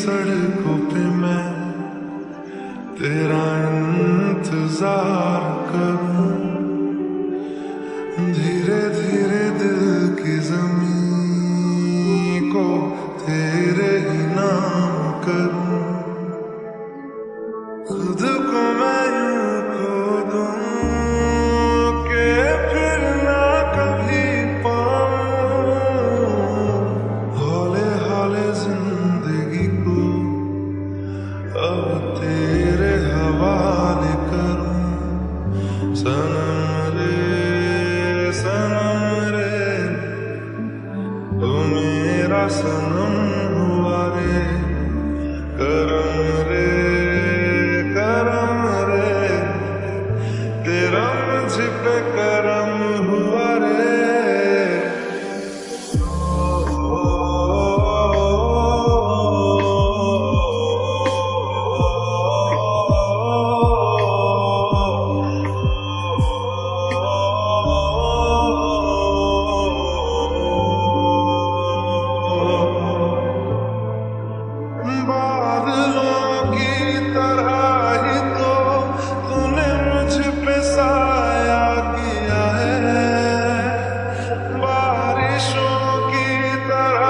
सड़कों पे मैं तेरा इंतजार करूं, धीरे धीरे दिल की ज़मीं को तेरे ही नाम करूं, खुद को मैं यूं खो दूं कि फिर ना कभी पाऊं, हौले हौले जिंदगी को अब तेरे हवाले करूं। सनम रे तू मेरा सनम हुआ रे, करम रे तेरा मुझ पे करम हुआ रे। बादलों की तरह ही तो तूने मुझ पे साया किया है, बारिशों की तरह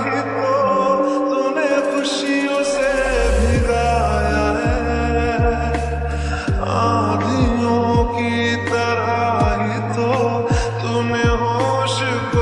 ही तो तूने खुशियों से भिगाया है, आंधियों की तरह ही तो तूने होश को